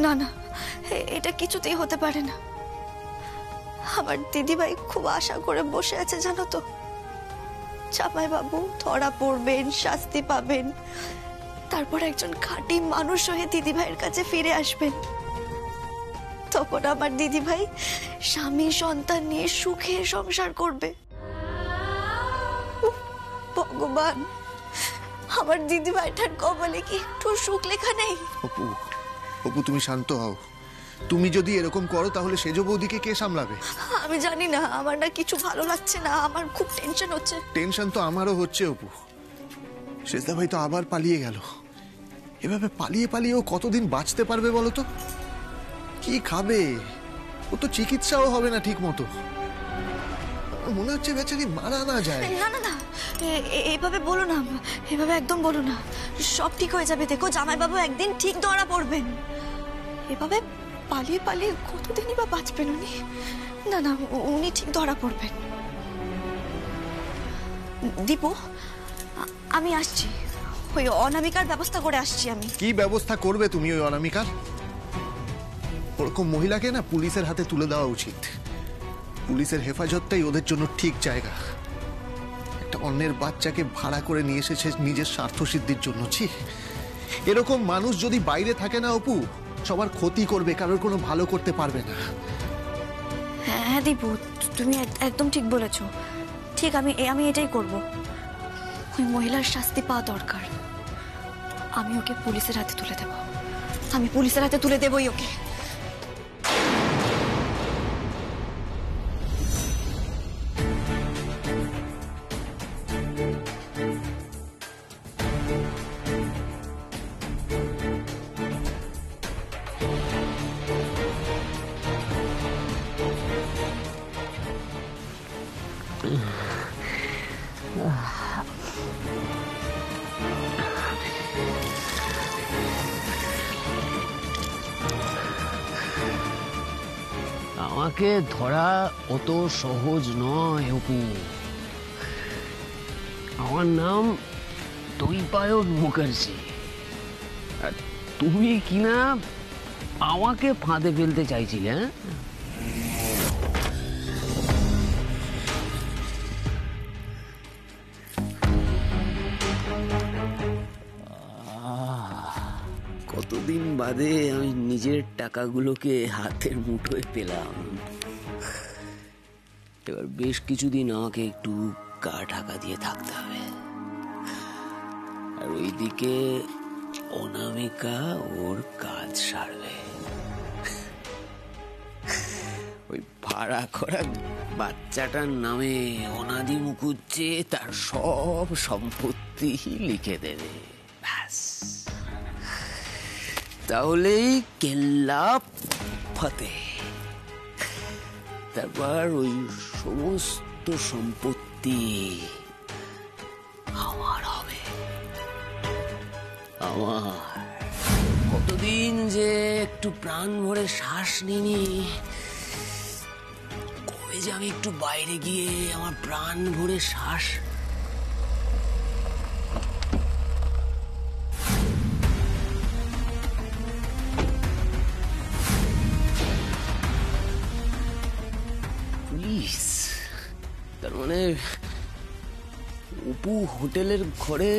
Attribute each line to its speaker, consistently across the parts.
Speaker 1: না না, এটা কিছুতেই হতে পারে না। আমার দিদিভাই খুব আশা করে বসে আছে জানো তো, জামাই বাবু ধরা পড়বেন, শাস্তি পাবেন, তারপর একজন খাঁটি মানুষ হয়ে দিদিভাইয়ের কাছে ফিরে আসবেন। তখন আমার দিদিভাই স্বামী সন্তান নিয়ে সুখে সংসার করবে। ভগবান, আমার দিদিভাইটার কপালে কি একটু সুখ লেখা নেই?
Speaker 2: অপু, অপু তুমি শান্ত হও। তুমি যদি এরকম করো তাহলে সেজ বৌদিকে কে সামলাবে?
Speaker 1: আমি জানি না, আমার না কিছু ভালো লাগছে না, আমার খুব টেনশন হচ্ছে।
Speaker 2: টেনশন তো আমারও হচ্ছে অপু। সেজদা ভাই তো আবার পালিয়ে গেল। এভাবে পালিয়ে পালিয়ে ও কতদিন বাঁচতে পারবে বলো তো? কি খাবে? ও তো চিকিৎসাও হবে না ঠিক মতো। মনে হচ্ছে বেচারি মারা না যায়।
Speaker 1: না না না, এভাবে বলো না, এভাবে একদম বলো না। সব ঠিক হয়ে যাবে, দেখো জামাইবাবু একদিন ঠিক ধরা পড়বেন। এভাবে পালিয়ে পালিয়ে কতদিনই বা বাঁচবেন উনি? না না, উনি ঠিক ধরা পড়বেন। দীপু, আমি আসছি, ওই অনামিকার ব্যবস্থা করে আসছি আমি।
Speaker 2: কি ব্যবস্থা করবে তুমি ওই অনামিকার? ওরকম মহিলাকে না পুলিশের হাতে তুলে দেওয়া উচিত। পুলিশের হেফাজতটাই ওদের জন্য ঠিক জায়গা। একটা অন্যের বাচ্চাকে ভাড়া করে নিয়ে এসেছে নিজের স্বার্থ সিদ্ধির জন্য। এরকম মানুষ যদি বাইরে থাকে না অপু, সবার ক্ষতি করবে, কারোর কোনো ভালো করতে পারবে না।
Speaker 1: হ্যাঁ দীপু, তুমি একদম ঠিক বলেছো। ঠিক, আমি এটাই করব। ওই মহিলার শাস্তি পাওয়া দরকার। আমি ওকে পুলিশের হাতে তুলে দেব। আমি পুলিশের হাতে তুলে দেবই ওকে।
Speaker 3: আমাকে ধরা অত সহজ নয় অপু। আমার নাম দৈপায়ন মুখার্জি, আর তুমি কিনা আমাকে ফাঁদে ফেলতে চাইছিলে। কতদিন বাদে আমি নিজের টাকাগুলোকে হাতের মুঠোয় পেলাম। এবার বেশ কিছুদিন আমাকে একটু গা ঢাকা দিয়ে থাকতে হবে। আর ওইদিকে অনামিকা ওর কাজ সারবে। ওই ভাড়া করা বাচ্চাটার নামে অনাদি মুখুজ্জে তার সব সম্পত্তি লিখে দেবে, ব্যাস। তাহলেই কেল্লা ফতে। তারপর ওই সমস্ত সম্পত্তি আমার হবে। আমার কতদিন যে একটু প্রাণ ভরে শ্বাস নিনি, কবে যে আমি একটু বাইরে গিয়ে আমার প্রাণ ভরে শ্বাস। পুলিশ? তার মানে অপু হোটেলের ঘরে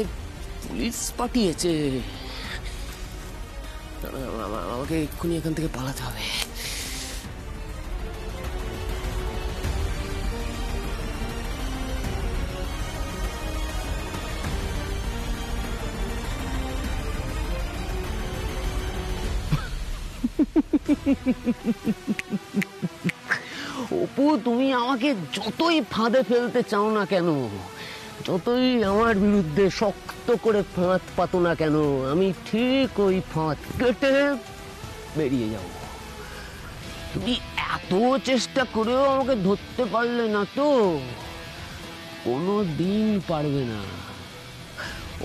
Speaker 3: পুলিশ পাঠিয়েছে। আমাকে এক্ষুনি এখান থেকে পালাতে হবে। অপু, তুমি আমাকে যতই ফাঁদে ফেলতে চাও না কেন, যতই আমার বিরুদ্ধে শক্ত করে ফাঁদ পাতো না কেন, আমি ঠিক ওই ফাঁদ কেটে বেরিয়ে যাব। তুমি এত চেষ্টা করেও আমাকে ধরতে পারলে না তো, কোনো দিন পারবে না।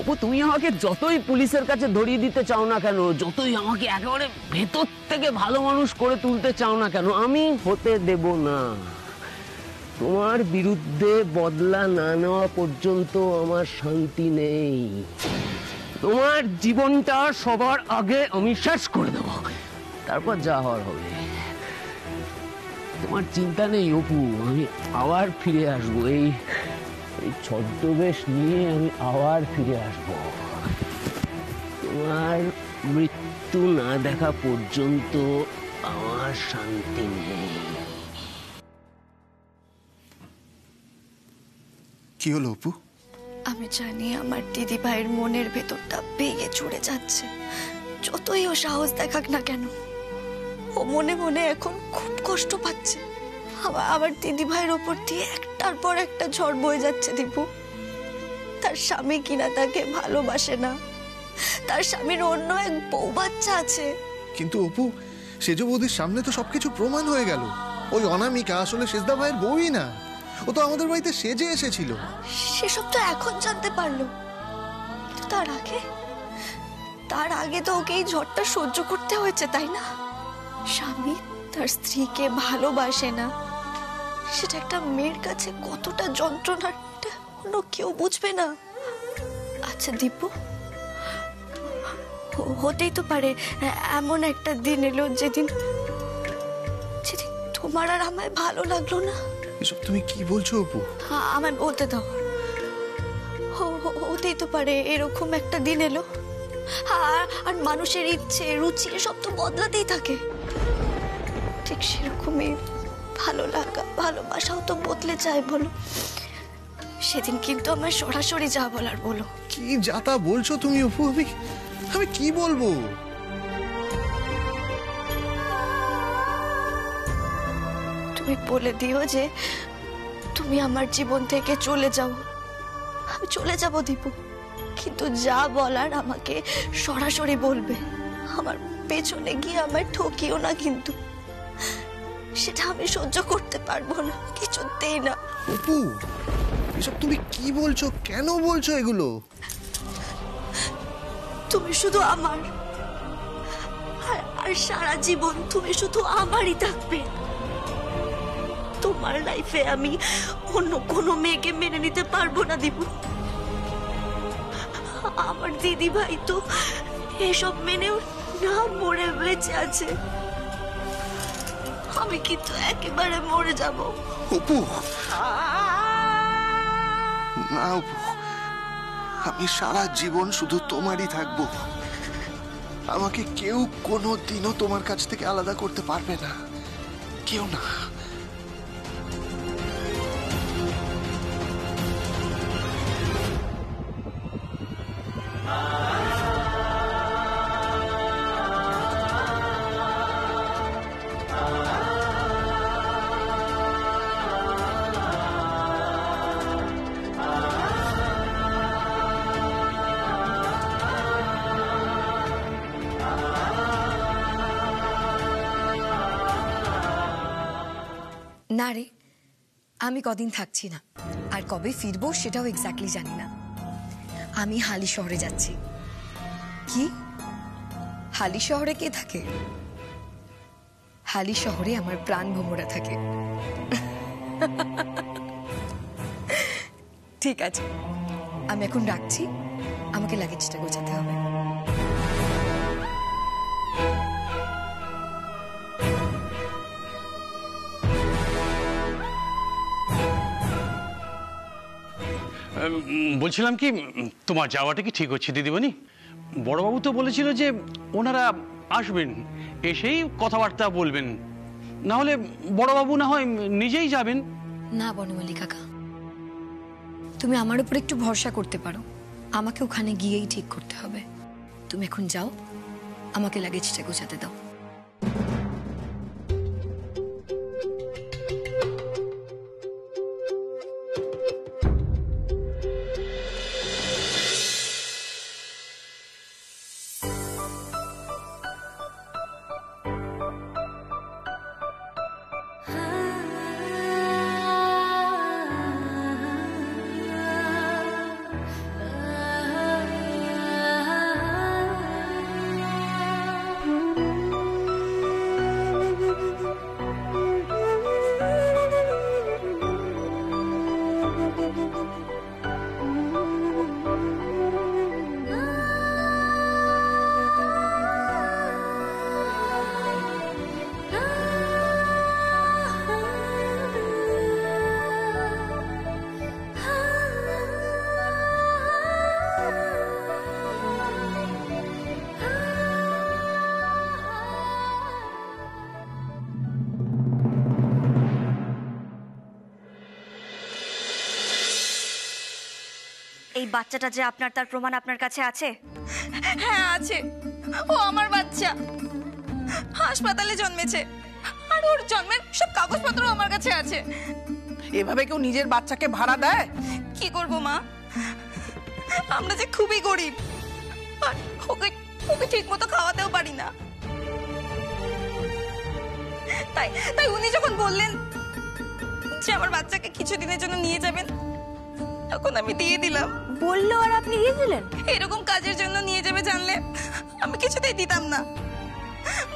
Speaker 3: অপু, তুমি আমাকে যতই পুলিশের কাছে ধরিয়ে দিতে চাও না কেন, যতই আমাকে একেবারে ভেতর থেকে ভালো মানুষ করে তুলতে চাও না কেন, আমি হতে দেব না। তোমার বিরুদ্ধে বদলা না নেওয়া পর্যন্ত আমার শান্তি নেই। তোমার জীবনটা সবার আগে আমি শেষ করে দেব। তারপর যা হওয়ার হবে। তোমার চিন্তা নেই অপু, আমি আবার ফিরে আসবো। এই ছদ্মবেশ নিয়ে আমি আবার ফিরে আসবো। তোমার মৃত্যু না দেখা পর্যন্ত আমার শান্তি নেই।
Speaker 2: কি হলো অপু?
Speaker 1: আমি জানি আমার দিদি ভাইয়ের মনের ভেতরটা ভেঙে চড়ে যাচ্ছে। যতই ও সাহস দেখাক না কেন, ও মনে মনে এখন খুব কষ্ট পাচ্ছে। আমার দিদি ভাইয়ের ওপর দিয়ে একটার পর একটা ঝড় বয়ে যাচ্ছে দীপু। তার স্বামী কিনা তাকে ভালোবাসে না, তার স্বামীর অন্য এক বউ বাচ্চা আছে।
Speaker 2: কিন্তু অপু, সেজ বৌদির সামনে তো সবকিছু প্রমাণ হয়ে গেল। ওই অনামিকা আসলে সেজদা ভাইয়ের বউই না, ও তো আমাদের বাড়িতে সেজে এসেছিল।
Speaker 1: সেসব তো এখন জানতে পারলো, কিন্তু তার আগে তো ওকে এই ঝড়টা সহ্য করতে হয়েছে, তাই না? স্বামী তার স্ত্রীকে ভালোবাসে না, সেটা একটা মেয়ের কাছে কতটা যন্ত্রণার অন্য কেউ বুঝবে না। আচ্ছা দীপু, হতেই তো পারে এমন একটা দিন এলো যেদিন তোমার আর আমায় ভালো লাগলো না।
Speaker 2: এসব তুমি কি বলছো অপু?
Speaker 1: আমায় বলতে দাও। হতেই তো পারে এরকম একটা দিন এলো। আর মানুষের ইচ্ছে রুচি সব তো বদলাতেই থাকে। ঠিক সেরকমই ভালো লাগা ভালোবাসাও তো বদলে যায়, বলো? সেদিন কিন্তু আমার সরাসরি যা বলার বলো।
Speaker 2: কি যাতা বলছো তুমি অপু? আমি কি বলবো?
Speaker 1: তুমি বলে দিও যে তুমি আমার জীবন থেকে চলে যাও। আমি চলে যাব দীপু, কিন্তু যা বলার আমাকে সরাসরি বলবে। আমার পেছনে গিয়ে আমায় ঠকিও না, কিন্তু সেটা আমি সহ্য করতে পারবো না, কিছুতেই না।
Speaker 2: অপু, এসব তুমি কি বলছো? কেন বলছো এগুলো?
Speaker 1: তুমি শুধু আমার, আর সারা জীবন তুমি শুধু আমারই থাকবে। তোমার লাইফে আমি অন্য কোনো মেয়েকে মেনে নিতে পারবো না দীপু। আমার দিদি ভাই তো এসব মেনেও না মরে বেঁচে আছে। আমি কিন্তু একেবারে মরে যাব।
Speaker 2: অপু, না অপু, আমি সারা জীবন শুধু তোমারই থাকবো। আমাকে কেউ কোনো দিনও তোমার কাছ থেকে আলাদা করতে পারবে না, কেউ না।
Speaker 4: না রে, আমি কদিন থাকছি না, আর কবে ফিরবো সেটাও এক্স্যাক্টলি জানি না। আমি হালি শহরে যাচ্ছি। কি? হালি শহরে কে থাকে? হালি শহরে আমার প্রাণ ভোমরা থাকে। ঠিক আছে, আমি এখন রাখছি, আমাকে লাগেজটা গোছাতে হবে।
Speaker 5: বলছিলাম কি, তোমার যাওয়াটা কি ঠিক হচ্ছে দিদিমণি? বড়বাবু তো বলেছিল যে ওনারা আসবেন, এসেই কথাবার্তা বলবেন, না হলে বড়বাবু না হয় নিজেই যাবেন।
Speaker 4: না বনমালী কাকা, তুমি আমার উপর একটু ভরসা করতে পারো। আমাকে ওখানে গিয়েই ঠিক করতে হবে। তুমি এখন যাও, আমাকে লাগেজটা গোছাতে দাও।
Speaker 1: এই বাচ্চাটা যে আপনার, তার প্রমাণ আপনার কাছে আছে?
Speaker 4: হ্যাঁ আছে, ও আমার বাচ্চা, হাসপাতালে জন্মেছে, আর ওর জন্মের সব কাগজপত্র আমার কাছে আছে।
Speaker 6: এভাবে কেউ নিজের বাচ্চাকে ভাড়া দেয়?
Speaker 4: কি করব মা, আমরা যে খুবই গরিব, আর ওকে ওকে ঠিক মতো খাওয়াতেও পারি না। তাই তাই উনি যখন বললেন যে আমার বাচ্চাকে কিছুদিনের জন্য নিয়ে যাবেন, তখন আমি দিয়ে দিলাম।
Speaker 1: বললো আর আপনি দিয়ে দিলেন?
Speaker 4: এরকম কাজের জন্য নিয়ে যাবে জানলে আমি কিছুতেই দিতাম না।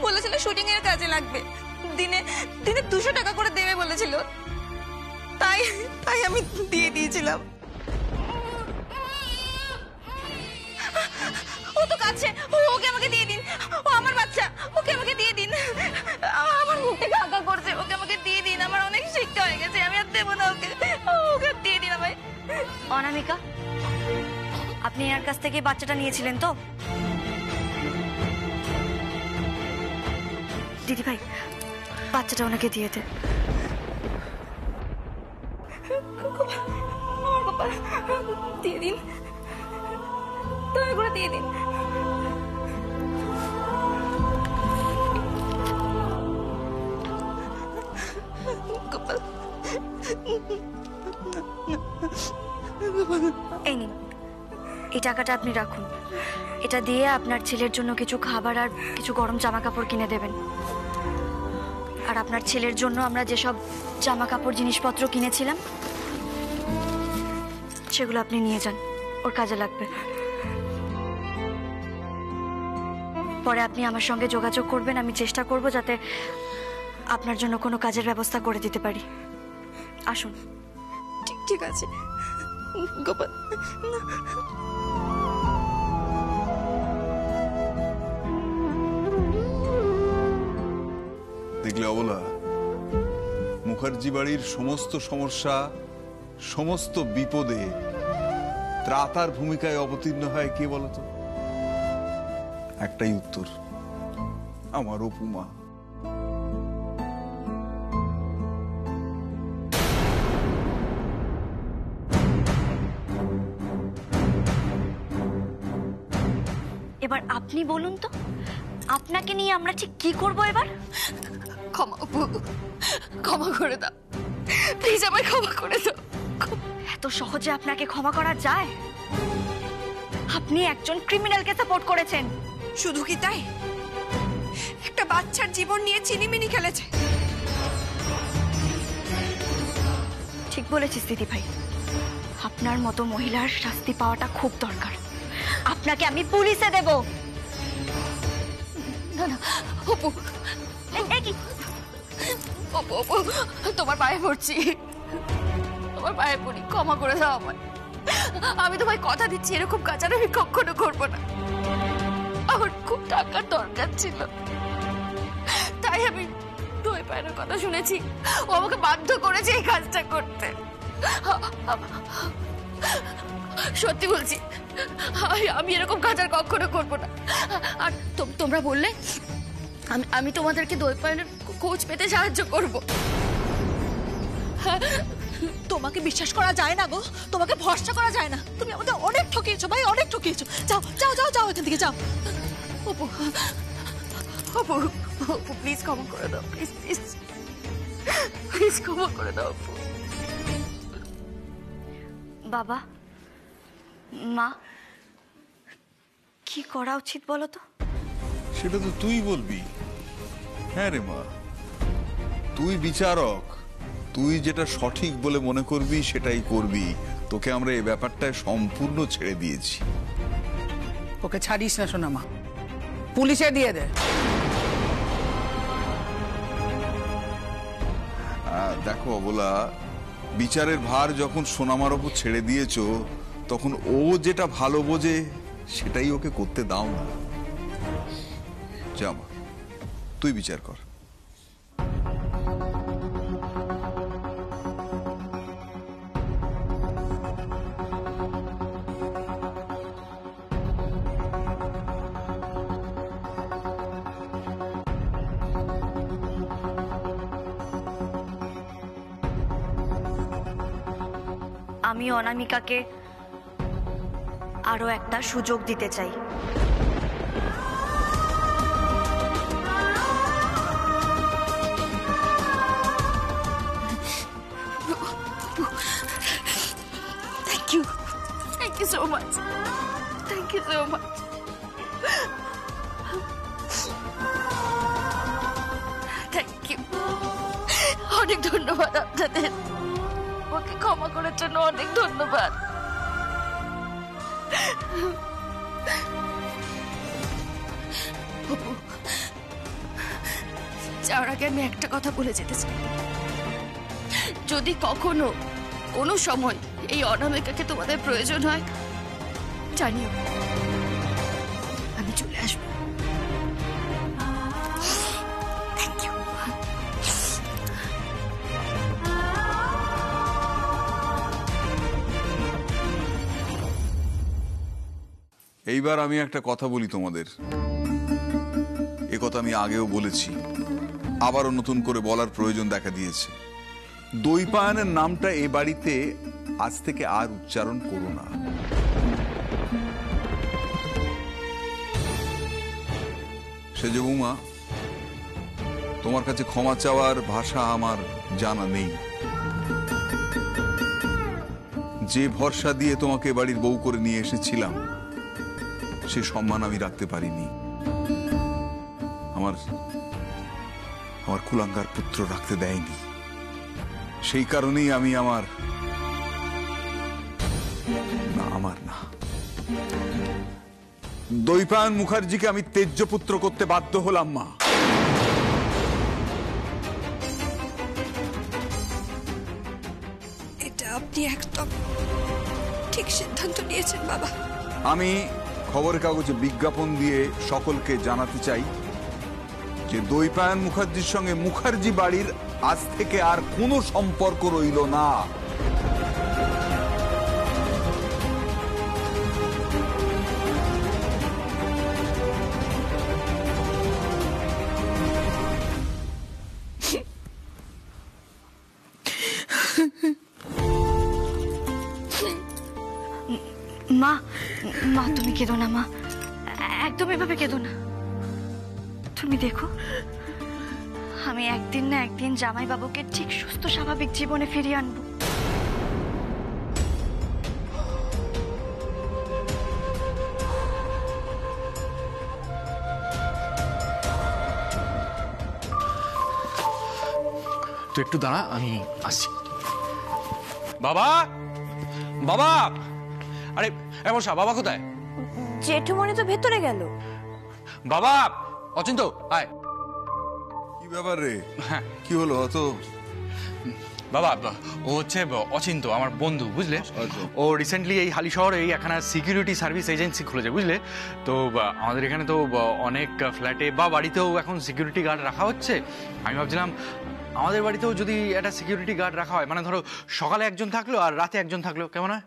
Speaker 4: বলেছিল শুটিং এর কাজে লাগবে, দিনে দিনে 200 টাকা করে দেবে বলেছিল, তাই তাই আমি দিয়ে দিয়েছিলাম। ও তো কাছে, ওকে আমাকে দিয়ে দিন, ও আমার বাচ্চা, ওকে আমাকে দিয়ে দিন। আমার মুখ থেকে আঁকা করছে, ওকে আমাকে দিয়ে দিন, আমার অনেক শিক্ষা হয়ে গেছে, আমি আর দেবো না ওকে, ওকে দিয়ে দিন আমায়।
Speaker 1: অনামিকা, আপনি এর কাছ থেকে বাচ্চাটা নিয়েছিলেন তো? দিদি ভাই, বাচ্চাটা ওনাকে দিয়ে দে।
Speaker 4: দিয়ে দিন, দয়া করে দিয়ে দিন। গোপাল,
Speaker 1: এই নিন, এই টাকাটা আপনি রাখুন। এটা দিয়ে আপনার ছেলের জন্য কিছু খাবার আর কিছু গরম জামা কাপড় কিনে দেবেন। আর আপনার ছেলের জন্য আমরা যেসব জামা কাপড় জিনিসপত্র কিনেছিলাম সেগুলো আপনি নিয়ে যান, ওর কাজে লাগবে। পরে আপনি আমার সঙ্গে যোগাযোগ করবেন, আমি চেষ্টা করব যাতে আপনার জন্য কোনো কাজের ব্যবস্থা করে দিতে পারি। আসুন।
Speaker 4: ঠিক আছে গোপাল।
Speaker 7: দেখলে অবলা, মুখার্জি বাড়ির সমস্ত সমস্যা, সমস্ত বিপদে ত্রাতার ভূমিকায় অবতীর্ণ হয় কে বলতো? একটাই উত্তর, আমার অপুমা।
Speaker 1: এবার আপনি বলুন তো, আপনাকে নিয়ে আমরা ঠিক কি করব এবার?
Speaker 4: ক্ষমা ক্ষমা করে দাও প্লিজ, আমায় ক্ষমা করে দাও।
Speaker 1: এত সহজে আপনাকে ক্ষমা করা যায়? আপনি একজন ক্রিমিনালকে সাপোর্ট করেছেন।
Speaker 4: শুধু কি তাই, একটা বাচ্চার জীবন নিয়ে চিনিমিনি খেলেছে।
Speaker 1: ঠিক বলেছিস দিদি ভাই, আপনার মতো মহিলার শাস্তি পাওয়াটা খুব দরকার। আপনাকে আমি পুলিশে দেব।
Speaker 4: না না অপু, অপু অপু, তোমার পায়ে পড়ছি, তোমার পায়ে পড়ি, ক্ষমা করে দাও আমায়। আমি তোমায় কথা দিচ্ছি এরকম কাজ আর আমি কখনো করবো না। আমার খুব টাকার দরকার ছিল, তাই আমি দই পায়ের কথা শুনেছি, ও আমাকে বাধ্য করেছে এই কাজটা করতে। সত্যি বলছি, আমি এরকম কাজ আর কখনো করবো না। আর তোমরা বললে আমি তোমাদেরকে দই পায়ের কোচ পেতে সাহায্য করব।
Speaker 8: তোমাকে বিশ্বাস করা যায় না গো, তোমাকে ভরসা করা যায় না। তুমি আমাদের অনেক ঠকিয়েছো ভাই, অনেক ঠকিয়েছো। যাও যাও যাও যাও এখান থেকে যাও।
Speaker 4: অপু অপু অপু, প্লিজ ক্ষমা করে দাও, প্লিজ প্লিজ প্লিজ ক্ষমা করে দাও অপু।
Speaker 1: বাবা, মা, কি করা উচিত বলো তো?
Speaker 7: সেটা তো তুই বলবি। হ্যাঁ রে মা, তুই বিচারক, তুই যেটা সঠিক বলে মনে করবি সেটাই করবি। তোকে আমরা এই ব্যাপারটায় সম্পূর্ণ ছেড়ে দিয়েছি।
Speaker 6: ওকে ছাড়িস না সোনা মা, পুলিশে দিয়ে দে।
Speaker 7: দেখো অবলা, বিচারের ভার যখন সোনামার ওপর ছেড়ে দিয়েছো, তখন ও যেটা ভালো বোঝে সেটাই ওকে করতে দাও না। যা মা, তুই বিচার কর।
Speaker 1: আমি অনামিকাকে আরো একটা সুযোগ দিতে চাই।
Speaker 8: Thank you. Thank you so much. Thank you so much. Thank you. অনেক ধন্যবাদ আপনাদের। ওকে ক্ষমা করার জন্য অনেক ধন্যবাদ। অপু, যাওয়ার আগে আমি একটা কথা বলে যেতে চাই। যদি কখনো কোনো সময় এই অনামিকাকে তোমাদের প্রয়োজন হয় জানিও, আমি চলে আসবো। Thank you.
Speaker 7: এইবার আমি একটা কথা বলি তোমাদের, এ কথা আমি আগেও বলেছি, আবারও নতুন করে বলার প্রয়োজন দেখা দিয়েছে। দৈপায়নের নামটা এ বাড়িতে আজ থেকে আর উচ্চারণ করো না। সেজ বৌমা, তোমার কাছে ক্ষমা চাওয়ার ভাষা আমার জানা নেই। যে ভরসা দিয়ে তোমাকে বাড়ির বউ করে নিয়ে এসেছিলাম সে সম্মান আমি রাখতে পারিনি। আমার কুলাঙ্গার পুত্র রাখতে দেয়নি। সেই কারণেই আমি আমার না দৈপায়ন মুখার্জিকে আমি তেজ্য পুত্র করতে বাধ্য হলাম। মা,
Speaker 4: এটা আপনি একদম ঠিক সিদ্ধান্ত নিয়েছেন বাবা।
Speaker 7: আমি খবরের কাগজে বিজ্ঞাপন দিয়ে সকলকে জানাতে চাই যে দৈপায়ন মুখার্জির সঙ্গে মুখার্জি বাড়ির আজ থেকে আর কোনো সম্পর্ক রইল না।
Speaker 1: মা, মা তুমি কেঁদো না মা, একদম এভাবে কেঁদো না। তুমি দেখো, আমি একদিন না একদিন জামাইবাবুকে ঠিক সুস্থ স্বাভাবিক জীবনে ফিরিয়ে আনবো।
Speaker 5: তুই একটু দাঁড়া, আমি আসছি। বাবা, বাবা, আরে বর্ষা, বাবা কোথায়?
Speaker 1: জেঠুমনি তো ভেতরে গেল।
Speaker 5: বাবা, অচিন্ত আয়।
Speaker 7: কি ব্যাপার রে?
Speaker 5: হ্যাঁ,
Speaker 7: কি হলো? অত
Speaker 5: বাবা, ও হচ্ছে অচিন্ত, আমার বন্ধু, বুঝলে? ও রিসেন্টলি এই হালি শহরে এই একখানা সিকিউরিটি সার্ভিস এজেন্সি খুলেছে, বুঝলে তো। আমাদের এখানে তো অনেক ফ্ল্যাটে বা বাড়িতেও এখন সিকিউরিটি গার্ড রাখা হচ্ছে। আমি ভাবছিলাম আমাদের বাড়িতেও যদি একটা সিকিউরিটি গার্ড রাখা হয়, মানে ধরো সকালে একজন থাকলো আর রাতে একজন থাকলো, কেমন হয়?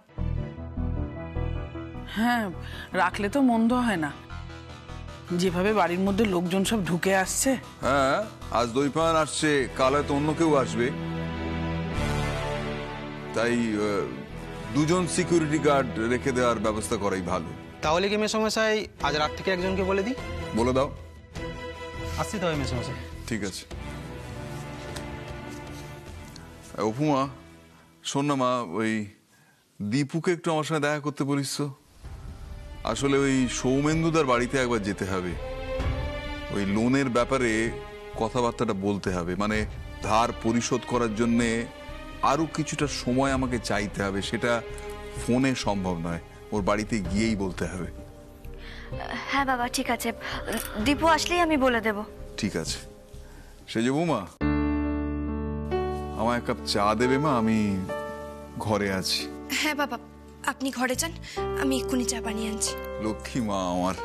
Speaker 6: হ্যাঁ, রাখলে তো মন্দ হয় না। যেভাবে বাড়ির মধ্যে লোকজন সব ঢুকে আসছে।
Speaker 7: হ্যাঁ, আজ দৈপায়ন আসছে, কাল হয়তো অন্য কেউ আসবে, তাই দুজন সিকিউরিটি গার্ড রেখে দেওয়ার ব্যবস্থা করাই ভালো।
Speaker 9: তাহলে কি মেসমশাই আজ রাত থেকে একজনকে বলে দিই?
Speaker 7: বলে দাও।
Speaker 9: আসছি তবে মেসমশাই।
Speaker 7: ঠিক আছে। অপুমা, শোন না মা, ওই দীপুকে একটু আমার সঙ্গে দেখা করতে বলিস তো। আসলে ওই সৌমেন্দুদার বাড়িতে একবার যেতে হবে, ওই লোনের ব্যাপারে কথাবার্তাটা বলতে হবে। মানে ধার পরিশোধ করার জন্য আরো কিছুটা সময় আমাকে চাইতে হবে, সেটা ফোনে সম্ভব নয়, ওর বাড়িতে গিয়েই বলতে হবে।
Speaker 1: হ্যাঁ বাবা, ঠিক আছে, দীপু আসলেই আমি বলে দেব।
Speaker 7: ঠিক আছে। সে যে বৌমা, আমার এক কাপ চা দেবে মা? আমি ঘরে আছি।
Speaker 4: হ্যাঁ বাবা, আপনি ঘরে যান, আমি এক্ষুনি চা বানিয়ে আনছি।
Speaker 7: লক্ষ্মী মা আমার।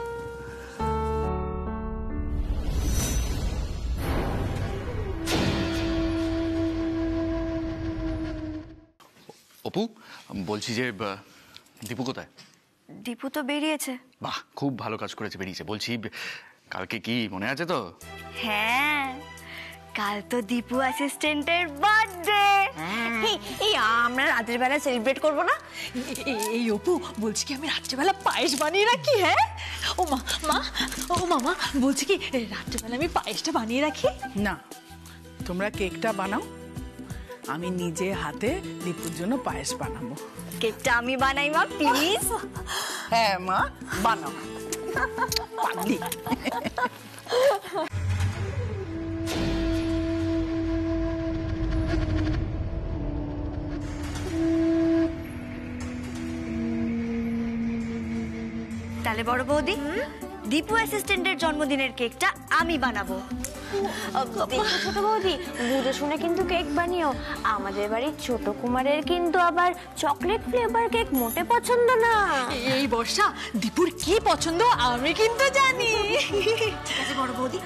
Speaker 5: অপু, বলছি যে দীপু কোথায়?
Speaker 1: দীপু তো বেরিয়েছে।
Speaker 5: বাহ, খুব ভালো কাজ করেছে, বেরিয়েছে। বলছি কালকে কি মনে আছে তো?
Speaker 1: হ্যাঁ, কাল তো দীপু অ্যাসিস্ট্যান্টের বার্থডে। এই আমরা রাতের বেলা সেলিব্রেট করব না?
Speaker 10: এই অপু, বলছি কি আমি রাত্রেবেলা পায়েস বানিয়ে রাখি? হ্যাঁ ও মা, ও মামা, বলছি কি রাত্রেবেলা আমি পায়েসটা বানিয়ে রাখি?
Speaker 6: না, তোমরা কেকটা বানাও, আমি নিজে হাতে দীপুর জন্য পায়েস বানাবো।
Speaker 1: কেকটা আমি বানাই মা, প্লিজ।
Speaker 6: হ্যাঁ মা, বানাও। পাগলি।
Speaker 1: তাহলে বড় বৌদি, দীপু অ্যাসিস্ট্যান্টের জন্মদিনের কেকটা আমি বানাবো।
Speaker 11: ছোট বৌদি, বুঝে শুনে কিন্তু কেক বানিও। আমাদের বাড়ির ছোট কুমারের কিন্তু আবার চকলেট ফ্লেভার কেক মোটে পছন্দ না।
Speaker 10: এই বর্ষা, দীপুর কি পছন্দ আমি কিন্তু জানি।
Speaker 1: ঠিক আছে বড় বৌদি,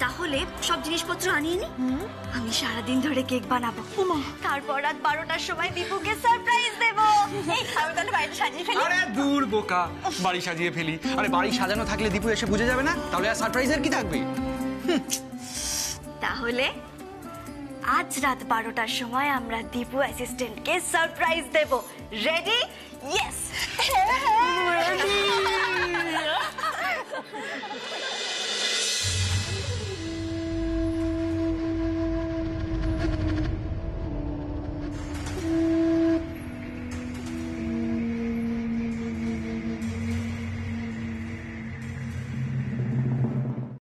Speaker 1: তাহলে সব জিনিসপত্র আনিয়ে নি। আমি সারাদিন ধরে কেক বানাবো, তারপর রাত 12টার সময় দীপুকে সারপ্রাইজ দেবো। আমি তাহলে বাড়িটা সাজিয়ে ফেলি।
Speaker 9: আরে দূর বোকা, বাড়ি সাজিয়ে ফেলি? আরে বাড়ি সাজানো থাকলে দীপু এসে বুঝে যাবে না? তাহলে আর সারপ্রাইজের কি থাকবে?
Speaker 1: তাহলে আজ রাত 12টার সময় আমরা দীপু অ্যাসিস্ট্যান্টকে সারপ্রাইজ দেব। রেডি? ইয়েস।